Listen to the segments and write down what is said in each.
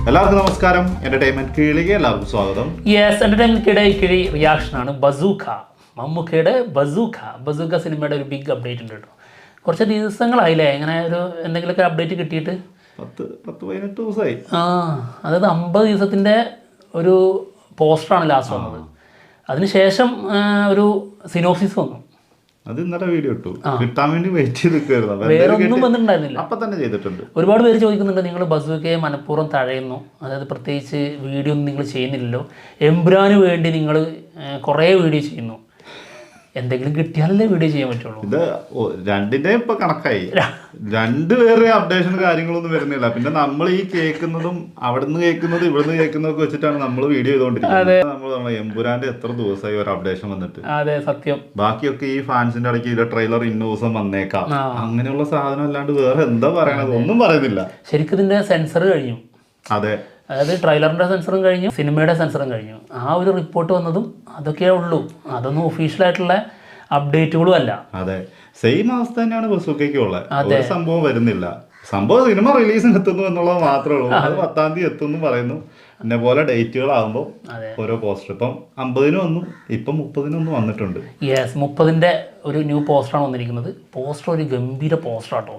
എല്ലാവർക്കും നമസ്കാരം. എന്റർടൈൻമെന്റ് കീഴിലേക്ക് എല്ലാവർക്കും സ്വാഗതം. യെസ്, എന്റർടൈൻമെന്റ് കിഴി റിയാക്ഷനാണ് ബസൂക്ക. മമ്മൂക്കയുടെ ബസൂക്ക സിനിമയുടെ ഒരു ബിഗ് അപ്ഡേറ്റ് ഉണ്ട് കേട്ടോ. കുറച്ച് ദിവസങ്ങളായില്ലേ ഇങ്ങനെ ഒരു എന്തെങ്കിലുമൊക്കെ അപ്ഡേറ്റ് കിട്ടിയിട്ട്? 10-18 ദിവസമായി. അതായത് 50 ദിവസത്തിൻ്റെ ഒരു പോസ്റ്ററാണ് ലാസ്റ്റ് വന്നത്. അതിനുശേഷം ഒരു സിനോപ്സിസ് വന്നു. അത് ഇന്നലെ വീഡിയോ ഇട്ടു, കിട്ടാൻ വേണ്ടി വെയിറ്റ് ചെയ്ത് നിൽക്കുകയായിരുന്നു. വേറെ ഒന്നും വന്നിട്ടുണ്ടായിരുന്നില്ല. അപ്പം തന്നെ ചെയ്തിട്ടുണ്ട്. ഒരുപാട് പേര് ചോദിക്കുന്നുണ്ട്, നിങ്ങൾ ബസൂക്കയെ മനഃപൂർവ്വം തഴയുന്നു, അതായത് പ്രത്യേകിച്ച് വീഡിയോ ഒന്നും നിങ്ങൾ ചെയ്യുന്നില്ലല്ലോ, എംബ്രാന് വേണ്ടി നിങ്ങൾ കുറേ വീഡിയോ ചെയ്യുന്നു, എന്തെങ്കിലും കിട്ടിയാലല്ലേ വീഡിയോ ചെയ്യാൻ പറ്റുള്ളൂ. ഇത് രണ്ടിന്റെ ഇപ്പൊ കണക്കായി, രണ്ടുപേരുടെ അപ്ഡേഷൻ കാര്യങ്ങളൊന്നും വരുന്നില്ല. പിന്നെ നമ്മൾ ഈ കേൾക്കുന്നതും അവിടുന്ന് കേൾക്കുന്നതും ഇവിടുന്ന് കേൾക്കുന്നതൊക്കെ വെച്ചിട്ടാണ് നമ്മൾ വീഡിയോ ചെയ്തുകൊണ്ടിരിക്കുന്നത്. നമ്മൾ എമ്പുരാന്റെ എത്ര ദിവസമായി ഒരു അപ്ഡേഷൻ വന്നിട്ട്. അതെ, സത്യം. ബാക്കിയൊക്കെ ഈ ഫാൻസിന്റെ ഇടയ്ക്ക് ഇതിന്റെ ട്രെയിലർ ഇന്ന ദിവസം വന്നേക്കാം, അങ്ങനെയുള്ള സാധനം അല്ലാണ്ട് വേറെ എന്താ പറയണത്, ഒന്നും പറയുന്നില്ല. ശരിക്കും ഇതിന്റെ സെൻസർ കഴിഞ്ഞു. അതെ, അതായത് ട്രെയിലറിൻ്റെ സെൻസറും കഴിഞ്ഞു, സിനിമയുടെ സെൻസറും കഴിഞ്ഞു. ആ ഒരു റിപ്പോർട്ട് വന്നതും അതൊക്കെയേ ഉള്ളൂ. അതൊന്നും ഒഫീഷ്യലായിട്ടുള്ള അപ്ഡേറ്റുകളും അല്ല. അതെ, സെയിം അവസ്ഥ തന്നെയാണ് ബസൂക്കയ്ക്കും ഉള്ളത്. ഒരു സംഭവം വരുന്നില്ല. സംഭവം സിനിമ റിലീസിന് എത്തുന്നു എന്നുള്ളത് മാത്രമേ ഉള്ളൂ. അത് 10-ാം തീയതി എത്തുന്നു പറയുന്നു. പിന്നെ പോലെ ഡേറ്റുകളാകുമ്പോൾ ഓരോ പോസ്റ്റർ ഇപ്പം 50-ന് വന്നു, ഇപ്പം 30-നൊന്നും വന്നിട്ടുണ്ട്. യെസ്, 30-ന്റെ ഒരു ന്യൂ പോസ്റ്ററാണ് വന്നിരിക്കുന്നത്. പോസ്റ്റർ ഒരു ഗംഭീര പോസ്റ്ററാട്ടോ.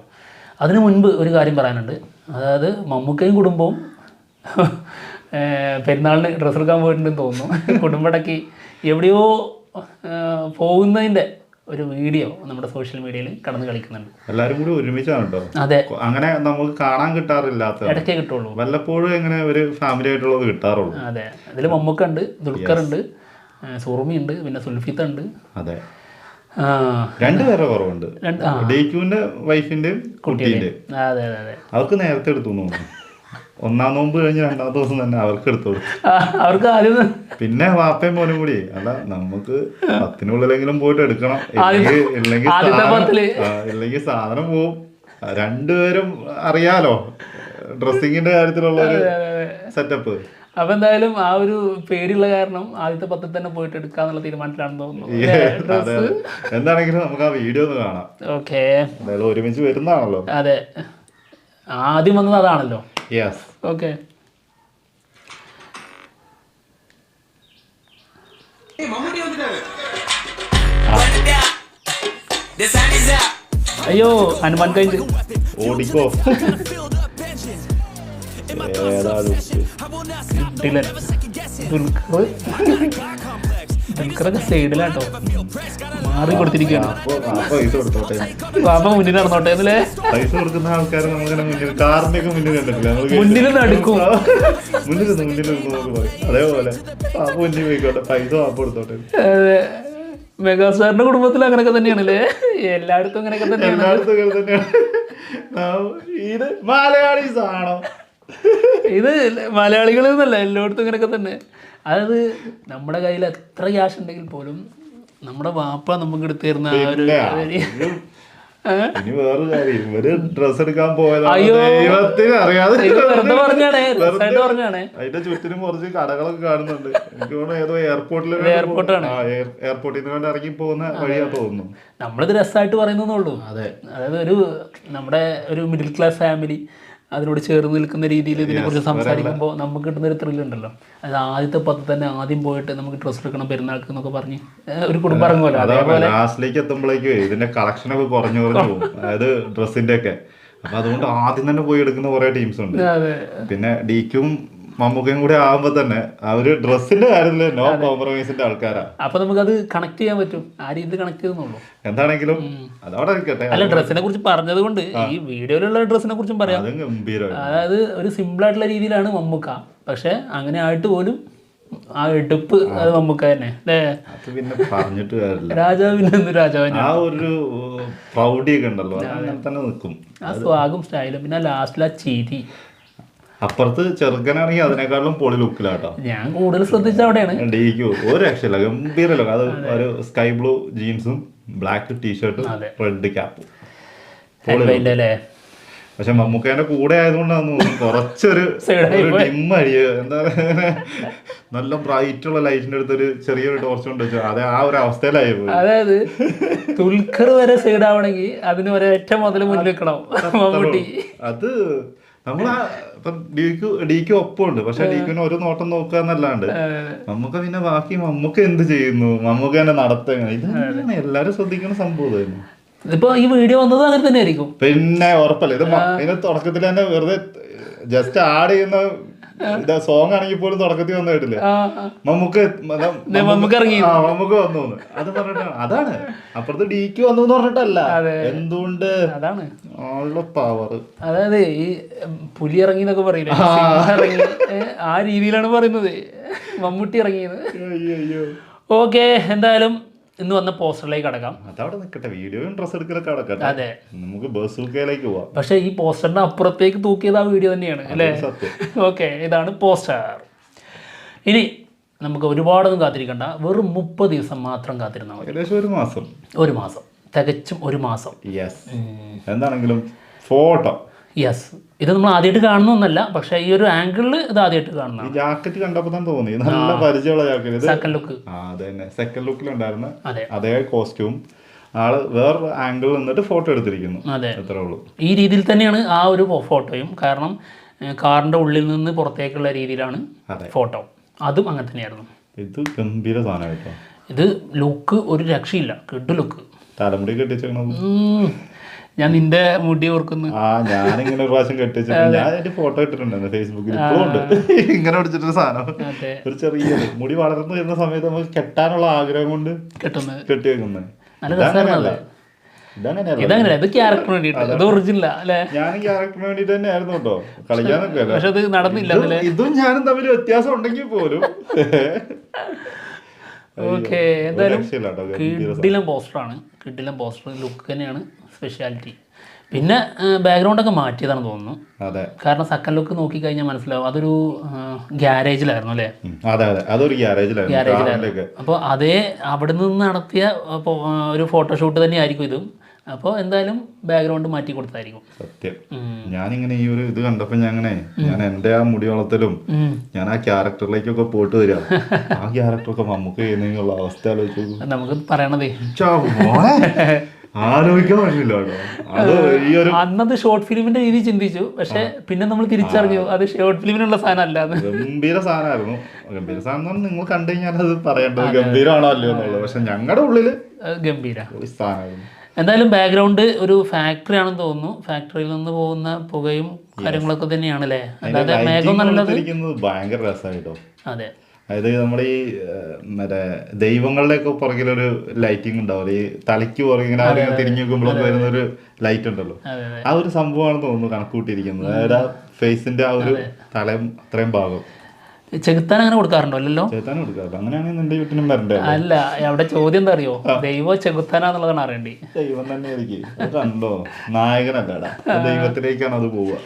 അതിനു മുൻപ് ഒരു കാര്യം പറയാനുണ്ട്. അതായത് മമ്മൂക്കയും കുടുംബവും പെരുന്നാളിന് ഡ്രസ്സ് എടുക്കാൻ പോയിട്ടുണ്ടെന്ന് തോന്നുന്നു. കുടുംബടക്കി എവിടെയോ പോകുന്നതിൻ്റെ ഒരു വീഡിയോ നമ്മുടെ സോഷ്യൽ മീഡിയയിൽ കടന്ന് കളിക്കുന്നുണ്ട്. എല്ലാവരും കൂടി ഒരുമിച്ചാണ് കേട്ടോ. അതെ, അങ്ങനെ നമുക്ക് കാണാൻ കിട്ടാറില്ലാത്ത, ഇടയ്ക്കേ കിട്ടുള്ളൂ. വല്ലപ്പോഴും എങ്ങനെ ഒരു ഫാമിലി ആയിട്ടുള്ളത് കിട്ടാറുള്ളൂ. അതെ, അതിൽ മമ്മൂക്ക ഉണ്ട്, ദുൽഖർ ഉണ്ട്, സുറുമി ഉണ്ട്, പിന്നെ സുൽഫിത്ത ഉണ്ട്. അതെ, രണ്ടുപേരെ കുറവുണ്ട്, ഡേക്യുവിന്റെ വൈഫിന്റെയും കുട്ടീന്റെയും. അതെ അതെ അതെ, അവർക്ക് നേരത്തെ എടുത്തു തോന്നുന്നു. 1-ാം നോമ്പ് കഴിഞ്ഞ് 2-ാമത്തെ ദിവസം തന്നെ അവർക്ക് എടുത്തു കൊടുത്തു. അവർക്ക് ആദ്യം പിന്നെ വാപ്പയും മോനും കൂടി അല്ല, നമുക്ക് 10-നുള്ളിലെങ്കിലും പോയിട്ട് എടുക്കണം, ഇല്ലെങ്കിൽ സാധനം പോവും. രണ്ടുപേരും അറിയാലോ ഡ്രസ്സിങ്ങിന്റെ കാര്യത്തിലുള്ള ഒരു സെറ്റപ്പ്. അപ്പൊ എന്തായാലും ആ ഒരു പേടിയുള്ള കാരണം ആദ്യത്തെ 10 തന്നെ പോയിട്ട് എടുക്കാന്നുള്ള തീരുമാനത്തിലാണെന്ന് തോന്നുന്നു. എന്താണെങ്കിലും നമുക്ക് ആ വീഡിയോ ഒന്ന് കാണാം. ഓക്കെ, എന്തായാലും ഒരുമിച്ച് വരുന്നതാണല്ലോ. അതെ, ആദ്യം വന്നത് അതാണല്ലോ. Yes, okay. അയ്യോ, ഹനുമാൻ കഴിഞ്ഞ് ഓടിക്കോ. ദുൽഖറൊക്കെ സൈഡിലാട്ടോ, മാറി കൊടുത്തിരിക്കുകയാണ്. പാപ്പ മുന്നിൽ നടന്നോട്ടെ എന്നല്ലേ. പൈസ കൊടുക്കുന്ന ആൾക്കാർ നമ്മളിങ്ങനെ കാറിന്റെ ഒക്കെ മുന്നിൽ കണ്ടിട്ടില്ല, മുന്നിൽ നടക്കും, മുന്നിൽ അതേപോലെ പാപ്പ മുന്നിൽ പോയിക്കോട്ടെ, പൈസ പാപ്പ കൊടുത്തോട്ടെ. അതെ, മെഗാസ്റ്റാറിന്റെ കുടുംബത്തിൽ അങ്ങനെയൊക്കെ തന്നെയാണല്ലേ, എല്ലായിടത്തും അങ്ങനെയൊക്കെ തന്നെയാണ്. ഇത് മലയാളീസ് ആണോ? ഇത് മലയാളികളിൽ നിന്നല്ല, എല്ലായിടത്തും ഇങ്ങനെയൊക്കെ തന്നെ. അതായത് നമ്മുടെ കയ്യിൽ എത്ര ക്യാഷ് ഉണ്ടെങ്കിൽ പോലും നമ്മുടെ വാപ്പ നമുക്ക് എടുത്തു തരുന്ന ആ ഒരു ഇനി വേറെ കാര്യം, ഇവര് ഡ്രസ് എടുക്കാൻ പോയതാണ് ദൈവത്തിന് അറിയാതെ. അതിന്റെ ചുറ്റിനും കുറച്ച് കടകളൊക്കെ കാണുന്നുണ്ട്. എനിക്ക് തോന്നുന്നു ഏതോ എയർപോർട്ടിലാണ്, എയർപോർട്ടിൽ നിന്ന് കൊണ്ട് ഇറങ്ങി പോകുന്ന വഴിയാ തോന്നുന്നു. നമ്മളിത് രസമായിട്ട് പറയുന്നേ. അതെ, അതായത് ഒരു നമ്മുടെ ഒരു മിഡിൽ ക്ലാസ് ഫാമിലി അതിനോട് ചേർന്ന് നിൽക്കുന്ന രീതിയിൽ ഇതിനെക്കുറിച്ച് സംസാരിക്കുമ്പോൾ നമുക്ക് കിട്ടുന്നൊരു ത്രില്ലുണ്ടല്ലോ. അത് ആദ്യത്തെ 10 തന്നെ ആദ്യം പോയിട്ട് നമുക്ക് ഡ്രസ്സ് എടുക്കണം പെരുന്നാൾക്ക് എന്നൊക്കെ പറഞ്ഞ് ഒരു കുടുംബം ഇറങ്ങുമല്ലോ. അതേപോലെ ലാസ്റ്റിലേക്ക് എത്തുമ്പോഴേക്കും ഇതിന്റെ കളക്ഷനൊക്കെ കുറഞ്ഞു പോകും, അതായത് ഡ്രസ്സിന്റെ ഒക്കെ. അപ്പൊ അതുകൊണ്ട് ആദ്യം തന്നെ പോയി എടുക്കുന്ന കുറെ ടീംസ് ഉണ്ട്. പിന്നെ ഡിക്കും മമ്മൂക്കയും കൂടെ ആകുമ്പോ തന്നെ അവര് ഡ്രസ്സിന്റെ കാര്യത്തില് നോ കോംപ്രമൈസിന്റെ ആൾക്കാരാ. അപ്പൊ നമുക്കത് കണക്ട് ചെയ്യാൻ പറ്റും, ആ രീതി കണക്ട് ചെയ്യുന്നുള്ളൂ. എന്താണെങ്കിലും അതവിടെ ഇരിക്കട്ടെ. അല്ല, ഡ്രസ്സിനെ കുറിച്ച് പറഞ്ഞത് കൊണ്ട് ഈ വീഡിയോയിലുള്ള ഡ്രസ്സിനെ കുറിച്ചും പറയാം. അതായത് ഒരു സിമ്പിൾ ആയിട്ടുള്ള രീതിയിലാണ് മമ്മൂക്ക, പക്ഷെ അങ്ങനെ ആയിട്ട് പോലും ആ എടുപ്പ് അത് മമ്മൂക്ക തന്നെ അല്ലേ. പിന്നെ പറഞ്ഞിട്ട് രാജാവിന് രാജാവിന് ആ ഒരു പ്രൗഢിയൊക്കെ ഉണ്ടല്ലോ, അങ്ങനെ തന്നെ നിൽക്കും. ആ സ്വാഗും സ്റ്റൈലും, പിന്നെ ലാസ്റ്റിൽ ആ ചിരി. അപ്പുറത്ത് ചെറുക്കനാണെങ്കിൽ അതിനേക്കാളും പൊളി ലുക്കിലാട്ടോ. ഞാൻ കൂടുതൽ ശ്രദ്ധിച്ച അവിടെയാണ്. ഒരു രക്ഷയില്ല, ഗംഭീര ലുക്ക്. അത് ഒരു സ്കൈ ബ്ലൂ ജീൻസും ബ്ലാക്ക് ടീഷർട്ടും റെഡ് ക്യാപ്പും. പക്ഷെ മമ്മൂക്കേന്റെ കൂടെ ആയതുകൊണ്ടാന്ന് തോന്നുന്നു കുറച്ചൊരു ഡിമ്മടിയ, എന്താ പറയുക, നല്ല ബ്രൈറ്റുള്ള ലൈറ്റിന്റെ അടുത്ത് ഒരു ചെറിയൊരു ടോർച്ച് കൊണ്ട് വെച്ചു. അതെ, ആ ഒരു അവസ്ഥയിലായി പോയി. അതായത് ദുൽഖർ വരെ സൈഡ് ആവണമെങ്കിൽ അതിന് ഒരേറ്റ മുതൽ മുന്നിൽ വെക്കണം മമ്മൂട്ടി. അത് നമ്മളാ ഇപ്പൊ ഡിക്ക് ഒപ്പമുണ്ട്, പക്ഷെ ഡിക്കിന് ഒരു നോട്ടം നോക്കുക എന്നല്ലാണ്ട് നമുക്ക് പിന്നെ ബാക്കി മമ്മൂക്ക എന്ത് ചെയ്യുന്നു, മമ്മൂക്ക തന്നെ നടത്തുക, ഇതാണ് എല്ലാരും ശ്രദ്ധിക്കുന്ന സംഭവം തന്നെ. ഇതിപ്പോ ഈ വീഡിയോ വന്നത് അങ്ങനെ തന്നെ ആയിരിക്കും. പിന്നെ ഉറപ്പല്ല, ഇത് ഇതിന്റെ തുടക്കത്തിൽ തന്നെ വെറുതെ ജസ്റ്റ് ആഡ് ചെയ്യുന്ന സോങ് ആണെങ്കിൽ പോലും തുടക്കത്തിൽ വന്നു കേട്ടില്ലേ, മമ്മൂക്ക് മമ്മൂക്ക് വന്നു അത് പറഞ്ഞിട്ടാണ്. അതാണ് അപ്പുറത്ത് ഡിക്ക് വന്നു എന്ന് പറഞ്ഞിട്ടല്ല, എന്തുകൊണ്ട് അതാണ് പവർ. അതായത് ഈ പുലി ഇറങ്ങി എന്നൊക്കെ പറയില്ലേ, ഇറങ്ങി ആ രീതിയിലാണ് പറയുന്നത് മമ്മൂട്ടി ഇറങ്ങിയത്. ഓക്കെ, എന്തായാലും ഇന്ന് വന്ന പോസ്റ്ററിലേക്ക് കടക്കാം. അതവിടെ നിൽക്കട്ടെ, വീഡിയോയും ഡ്രസ് എടുക്കലൊക്കെ കടക്കട്ടെ. അതെ, നമുക്ക് ബസൂക്കയിലേക്ക് പോവാം. പക്ഷെ ഈ പോസ്റ്ററിന്റെ അപ്പുറത്തേക്ക് തൂക്കിയത് ആ വീഡിയോ തന്നെയാണ് അല്ലേ? ഓക്കെ, ഇതാണ് പോസ്റ്റർ. ഇനി നമുക്ക് ഒരുപാടൊന്നും കാത്തിരിക്കണ്ട, വെറും 30 ദിവസം മാത്രം കാത്തിരുന്നാൽ മതി. ഏകദേശം ഒരു മാസം, തികച്ചും ഒരു മാസം. എന്താണെങ്കിലും ഫോട്ടോ. യെസ്, ഇത് നമ്മൾ ആദ്യമായിട്ട് കാണുന്നൊന്നല്ല, പക്ഷെ ഈ ഒരു ആംഗിളിൽ ഇത് ആദ്യമായിട്ട് കാണുന്ന. ജാക്കറ്റ് കണ്ടപ്പോൾ തന്നെ തോന്നി നല്ല പരിചയമുള്ള ജാക്കറ്റ്. സെക്കൻഡ് ലുക്ക്, അതന്നെ സെക്കൻഡ് ലുക്കിലുണ്ടായിരുന്ന അതേ കോസ്റ്റ്യൂം, ആള് വേറൊരു ആംഗിളിൽ നിന്നിട്ട് ഫോട്ടോ എടുത്തിരിക്കുന്നു. അതെ, അത്രേ ഉള്ളൂ. ഈ രീതിയിൽ തന്നെയാണ് ആ ഒരു ഫോട്ടോയും, കാരണം കാറിന്റെ ഉള്ളിൽ നിന്ന് പുറത്തേക്കുള്ള രീതിയിലാണ് ഫോട്ടോ, അതും അങ്ങനെ തന്നെയായിരുന്നു. ഇത് ഗംഭീര സാധനമായിട്ടോ. ഇത് ലുക്ക് ഒരു രക്ഷയില്ല, കിഡ് ലുക്ക്. തലമുടി കെട്ടിച്ചേക്കണത് ഞാൻ നിന്റെ മുടി ഓർക്കുന്നു. ഞാനിങ്ങനെ ഒരു പ്രാവശ്യം കെട്ടിച്ചിട്ട് ഞാൻ എന്റെ ഫോട്ടോ ഇട്ടിട്ടുണ്ടായിരുന്നു ഫേസ്ബുക്കിൽ, ഇപ്പോഴും ഉണ്ട്. ഇങ്ങനെ പിടിച്ചിട്ടൊരു സാധനം, ഒരു ചെറിയ മുടി വളർന്നു വരുന്ന സമയത്ത് നമുക്ക് കെട്ടാനുള്ള ആഗ്രഹം കൊണ്ട് കെട്ടി വെക്കുന്നത്. ഇതങ്ങനെ ഇത് ക്യാരക്ടറിന് വേണ്ടിയിട്ട്, ഇത് ഒറിജിനൽ അല്ലേ? ഞാൻ ക്യാരക്ടറിന് വേണ്ടിട്ട് തന്നെ ആയിരുന്നു കേട്ടോ, കളിക്കാനൊക്കെ. പക്ഷെ അത് നടന്നില്ല. ഇതും ഞാനും തമ്മിൽ വ്യത്യാസം ഉണ്ടെങ്കിൽ പോലും. ഓക്കെ, എന്തായാലും കിഡിലം പോസ്റ്ററാണ്, കിഡിലം പോസ്റ്റർ ലുക്ക് തന്നെയാണ് സ്പെഷ്യാലിറ്റി. പിന്നെ ബാക്ക്ഗ്രൗണ്ടൊക്കെ മാറ്റിയതാണ് തോന്നുന്നു. കാരണം സെക്കൻഡ് ലുക്ക് നോക്കിക്കഴിഞ്ഞാൽ മനസ്സിലാവും അതൊരു ഗ്യാരേജിലായിരുന്നു അല്ലേ? അതൊരു ഗ്യാരേജിലായിരുന്നു. അപ്പോൾ അതേ അവിടെ നിന്ന് നടത്തിയ ഒരു ഫോട്ടോഷൂട്ട് തന്നെ ആയിരിക്കും ഇതും. അപ്പോൾ എന്തായാലും ബാക്ക്ഗ്രൗണ്ട് മാറ്റി കൊടുത്തായിരിക്കും. സത്യം, ഞാനിങ്ങനെ ഈ ഒരു ഇത് കണ്ടപ്പോ ഞാൻ എന്റെ ആ മുടി വളർത്തലും ഞാൻ ആ ക്യാരക്ടറിലേക്കൊക്കെ പോയിട്ട് വരാം. ആ ക്യാരക്ടറൊക്കെ നമുക്ക് ചെയ്യുന്നുള്ള അവസ്ഥ ആലോചിച്ചു. നമുക്ക് പറയണതേ ആലോചിക്കാൻ പറ്റില്ല കേട്ടോ. അത് ഈ ഒരു അന്നത് ഷോർട്ട് ഫിലിമിന്റെ രീതി ചിന്തിച്ചു, പക്ഷെ പിന്നെ നമ്മൾ തിരിച്ചറിഞ്ഞു അത് ഷോർട്ട് ഫിലിമിനുള്ള സാധനം അല്ലാതെ ഗംഭീര സാധനമായിരുന്നു. ഗംഭീര സാധനം നിങ്ങൾ കണ്ടു കഴിഞ്ഞാൽ അത് പറയേണ്ടത് ഗംഭീരമാണോ അല്ലയോ എന്നുള്ളത്. പക്ഷെ ഞങ്ങളുടെ ഉള്ളില് ഗംഭീര സാധനമായിരുന്നു. എന്തായാലും ബാക്ക്ഗ്രൗണ്ട് ഒരു ഫാക്ടറി ആണെന്ന് തോന്നുന്നു. ഫാക്ടറിയിൽ നിന്ന് പോകുന്ന പുകയും കാര്യങ്ങളൊക്കെ തന്നെയാണല്ലേ, അല്ലാതെ മേഘം നല്ലത് ഭയങ്കര രസമായിട്ടോ. അതെ, അതായത് നമ്മുടെ ഈ മറ്റേ ദൈവങ്ങളുടെ ഒക്കെ പുറകിലൊരു ലൈറ്റിംഗ് ഉണ്ടാവില്ല, ഈ തലയ്ക്ക് പുറകിങ്ങനെ ആരെങ്കിലും തിരിഞ്ഞു നോക്കുമ്പോഴൊക്കെ വരുന്നൊരു ലൈറ്റ് ഉണ്ടല്ലോ, ആ ഒരു സംഭവമാണെന്ന് തോന്നുന്നു കണക്കൂട്ടിയിരിക്കുന്നത്. അതായത് ആ ഫേസിന്റെ ആ ഒരു തലയും അത്രയും ഭാഗം. ചെകുത്താൻ അങ്ങനെ കൊടുക്കാറുണ്ടോ? അല്ലല്ലോ, ചെകുത്താൻ കൊടുക്കാറില്ല. അങ്ങനെയാണെങ്കിൽ നിന്റെ വീട്ടിലും വരണ്ടേ? അല്ല, അവിടെ ചോദ്യം എന്താ അറിയോ, ദൈവം ചെകുത്താനാന്നുള്ളതാണ് അറിയേണ്ടി. ദൈവം തന്നെ ആയിരിക്കും. അത് കണ്ടോ, നായകനല്ലടാ, ദൈവത്തിലേക്കാണ് അത് പോവുക.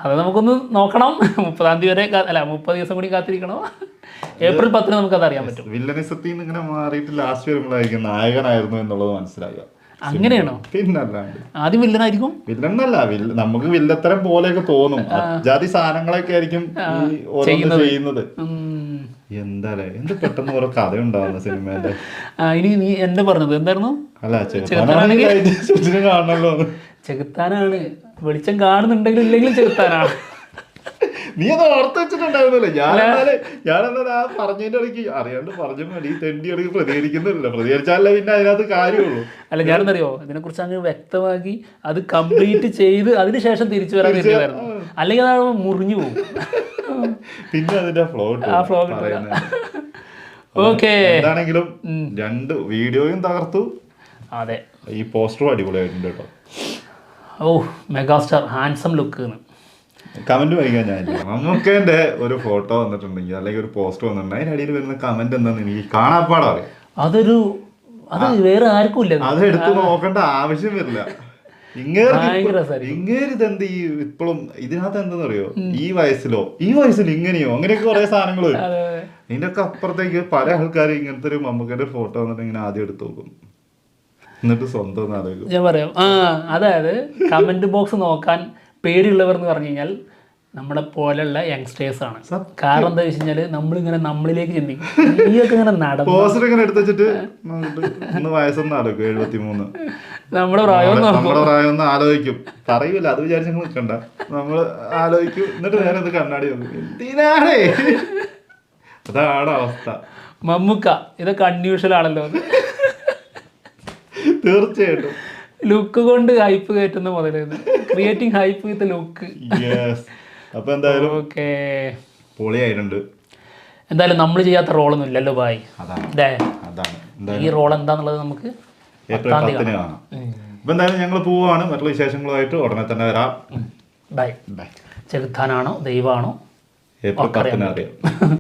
അത് നമുക്കൊന്ന് നോക്കണം. 30-ാം തീയതി വരെ അല്ല 30 ദിവസം കൂടി കാത്തിരിക്കണോ? ഏപ്രിൽ 10 നമുക്കത് അറിയാൻ പറ്റും. വില്ലനിസത്തിൽ നിന്ന് ഇങ്ങനെ മാറിയിട്ട് ലാസ്റ്റ് വരുമ്പോഴായിരിക്കും നായകനായിരുന്നു എന്നുള്ളത് മനസ്സിലാക്കുക. അങ്ങനെയാണോ? പിന്നല്ലാണ്ട് ആദ്യം വില്ലനായിരിക്കും. വില്ലനല്ല, നമുക്ക് വില്ലത്തരം പോലെയൊക്കെ തോന്നും. ജാതി സാധനങ്ങളൊക്കെ ആയിരിക്കും ചെയ്യുന്നത്. എന്താല്ലേ, എന്ത് പെട്ടെന്ന് ഓരോ കഥ ഉണ്ടാവുന്ന സിനിമേന്റെ. ഇനി നീ എന്റെ പറഞ്ഞത് എന്തായിരുന്നു? അല്ല, കാണണല്ലോ. ചെകുത്താനാണ്, വെളിച്ചം കാണുന്നുണ്ടെങ്കിലും ഇല്ലെങ്കിലും ചെകുത്താനാണ്. നീ അത് ഓർത്ത് വെച്ചിട്ടുണ്ടായിരുന്നല്ലേ? ഞാനെന്താ ആ പറഞ്ഞതിന്റെ ഇടയ്ക്ക് അറിയാണ്ട് പറഞ്ഞു മതി, തെണ്ടി ഇടയ്ക്ക് പ്രതികരിക്കുന്നില്ല. പ്രതികരിച്ചാലേ പിന്നെ അതിനകത്ത് കാര്യമുള്ളൂ. അല്ല, ഞാനെന്നറിയോ ഇതിനെ കുറിച്ച് അങ്ങ് വ്യക്തമാക്കി അത് കംപ്ലീറ്റ് ചെയ്ത് അതിനുശേഷം തിരിച്ചു വരാൻ കരുതിയായിരുന്നു. അല്ലെങ്കിൽ അത് മുറിഞ്ഞു പോകും. പിന്നെ അതിന്റെ ഫ്ലോ ഓക്കെ. എന്താണെങ്കിലും 2 വീഡിയോയും തകർത്തു. അതെ, ഈ പോസ്റ്ററും അടിപൊളിയായിട്ടുണ്ട് കേട്ടോ. ഓ, മെഗാസ്റ്റാർ ഹാൻസം ലുക്ക്. കമന്റ് വായിക്കാൻ ഞാനില്ല. മമ്മൂക്കേന്റെ ഒരു ഫോട്ടോ വന്നിട്ടുണ്ടെങ്കിൽ അല്ലെങ്കിൽ ഒരു പോസ്റ്റർ വന്നിട്ടുണ്ടെങ്കിൽ അതിനടിയിൽ വരുന്ന കമന്റ് എന്താന്ന് എനിക്ക് കാണാപ്പാടാ അറിയാം. അത് വേറെ ആർക്കും ഇല്ല, അത് എടുത്ത് നോക്കേണ്ട ആവശ്യം വരില്ല. ഇങ്ങേരിതെന്ത് ഈ ഇപ്പോഴും ഇതിനകത്ത് എന്താന്ന് അറിയോ, ഈ വയസ്സിൽ ഇങ്ങനെയോ അങ്ങനെയൊക്കെ കുറെ സാധനങ്ങള്. ഇതിന്റെ ഒക്കെ അപ്പുറത്തേക്ക് പല ആൾക്കാരും ഇങ്ങനത്തെ ഒരു മമ്മൂക്കേന്റെ ഫോട്ടോ വന്നിട്ട് ഇങ്ങനെ ആദ്യം എടുത്ത് നോക്കും, എന്നിട്ട് സ്വന്തം ആലോചിക്കും. ഞാൻ പറയാം, അതായത് കമന്റ് ബോക്സ് നോക്കാൻ പേടിയുള്ളവർ എന്ന് പറഞ്ഞു കഴിഞ്ഞാൽ നമ്മളെ പോലുള്ള യങ്സ്റ്റേഴ്സ് ആണ്. കാരണം എന്താ വെച്ച് കഴിഞ്ഞാല് നമ്മളിങ്ങനെ നമ്മളിലേക്ക് ചിന്തിക്കും. നീയൊക്കെ ഇങ്ങനെ നടന്നു പോസ്റ്റർ ഇങ്ങനെ എടുത്ത് വെച്ചിട്ട് വയസ്സൊന്നും ആലോചിക്കും 73. നമ്മുടെ പ്രായം നമ്മുടെ പ്രായം ഒന്ന് ആലോചിക്കും. പറയൂല, അത് വിചാരിച്ചു നിൽക്കണ്ട. നമ്മള് ആലോചിക്കും, എന്നിട്ട് നേരെ ഇത് കണ്ണാടി നോക്കും. എന്തിനാണേ? അതാണ് അവസ്ഥ. മമ്മൂക്ക ഇതൊക്കെ അൺയൂഷ്വൽ ആണല്ലോ. തീർച്ചയായിട്ടും ലുക്ക് കൊണ്ട് ഹൈപ്പ് കയറ്റുന്ന മുതലേന്ന് ക്രിയേറ്റിംഗ് ഹൈപ്പ് വിത്ത് ലുക്ക്. അപ്പൊ എന്തായാലും ഓക്കെ, പൊളിയായിട്ടുണ്ട്. എന്തായാലും നമ്മൾ ചെയ്യാത്ത റോളൊന്നും ഇല്ലല്ലോ ബായ്. ഈ റോൾ എന്താന്നുള്ളത് നമുക്ക് ഏപ്രിൽ 10 കാണാം. അപ്പൊ എന്തായാലും ഞങ്ങൾ പോവാണ്. മറ്റുള്ള വിശേഷങ്ങളുമായിട്ട് ഉടനെ തന്നെ വരാം. ബൈ. ചെകുത്താനാണോ ദൈവമാണോ ഏപ്രിൽ 10 അറിയാം.